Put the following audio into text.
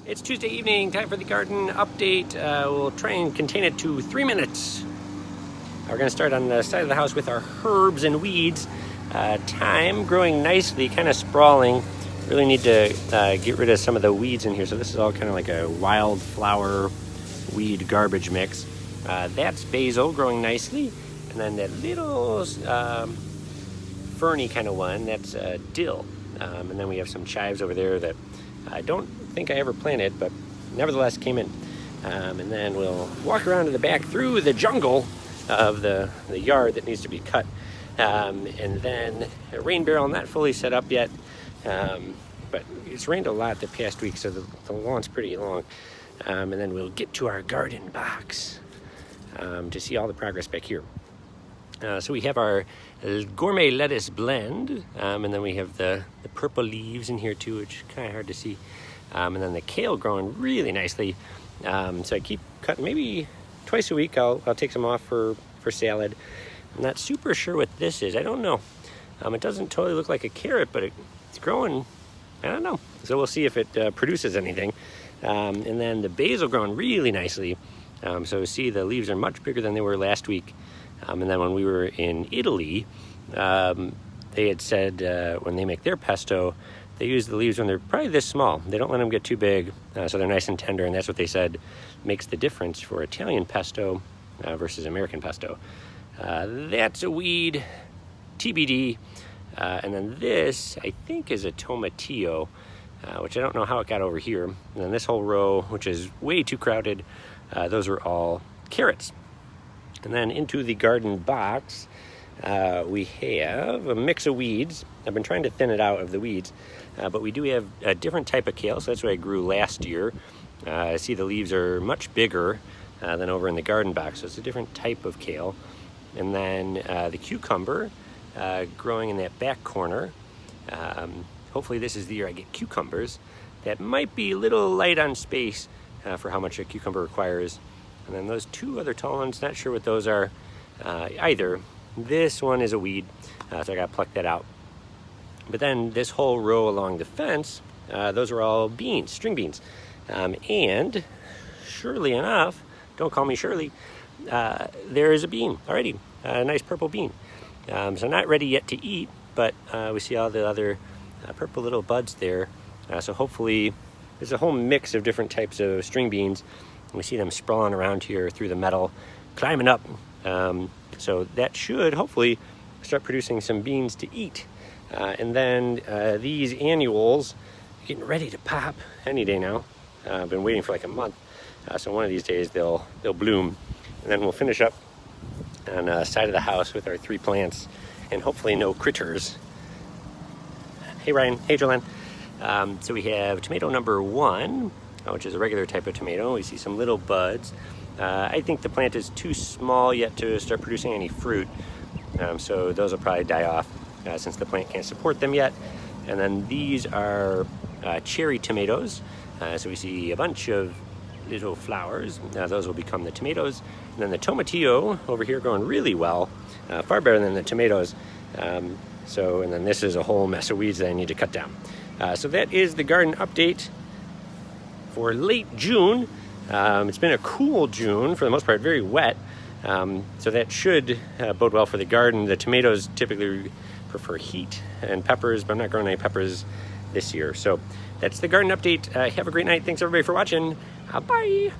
It's Tuesday evening, time for the garden update. We'll try and contain it to 3 minutes. We're gonna start on the side of the house with our herbs and weeds. Thyme growing nicely, kind of sprawling. Really need to get rid of some of the weeds in here. So this is all kind of like a wildflower weed garbage mix. That's basil growing nicely. And then that little ferny kind of one, that's dill. And then we have some chives over there that I don't think I ever planted, but nevertheless came in. And then we'll walk around to the back through the jungle of the yard that needs to be cut. And then a rain barrel not fully set up yet, but it's rained a lot the past week, so the lawn's pretty long. And then we'll get to our garden box to see all the progress back here. So we have our gourmet lettuce blend, and then we have the purple leaves in here too, which is kind of hard to see. And then the kale growing really nicely. So I keep cutting maybe twice a week. I'll take some off for salad. I'm not super sure what this is. I don't know. It doesn't totally look like a carrot, but it's growing. I don't know. So we'll see if it produces anything. And then the basil growing really nicely. So see the leaves are much bigger than they were last week. And then when we were in Italy, they had said when they make their pesto, they use the leaves when they're probably this small. They don't let them get too big, so they're nice and tender, and that's what they said makes the difference for Italian pesto versus American pesto. That's a weed, TBD. And then this, I think, is a tomatillo, which I don't know how it got over here. And then this whole row, which is way too crowded, those are all carrots. And then into the garden box, we have a mix of weeds. I've been trying to thin it out of the weeds, but we do have a different type of kale, so that's what I grew last year. I see the leaves are much bigger than over in the garden box, so it's a different type of kale. And then the cucumber growing in that back corner. Hopefully this is the year I get cucumbers. That might be a little light on space for how much a cucumber requires. And then those two other tall ones, not sure what those are either. This one is a weed, so I gotta pluck that out. But then this whole row along the fence, those are all beans, string beans. And surely enough, don't call me Shirley, there is a bean already, a nice purple bean. So not ready yet to eat, but we see all the other purple little buds there. So hopefully there's a whole mix of different types of string beans. We see them sprawling around here through the metal, climbing up. So that should hopefully start producing some beans to eat. And then these annuals getting ready to pop any day now. I've been waiting for like a month. So one of these days they'll bloom. And then we'll finish up on the side of the house with our 3 plants and hopefully no critters. Hey Ryan, hey Joanne. So we have tomato number 1, which is a regular type of tomato. We see some little buds. I think the plant is too small yet to start producing any fruit. So those will probably die off since the plant can't support them yet. And then these are cherry tomatoes. So we see a bunch of little flowers. Those will become the tomatoes. And then the tomatillo over here growing really well, far better than the tomatoes. And then this is a whole mess of weeds that I need to cut down. So that is the garden update for late June. It's been a cool June, for the most part, very wet. So that should bode well for the garden. The tomatoes typically prefer heat and peppers, but I'm not growing any peppers this year. So that's the garden update. Have a great night. Thanks everybody for watching. Bye.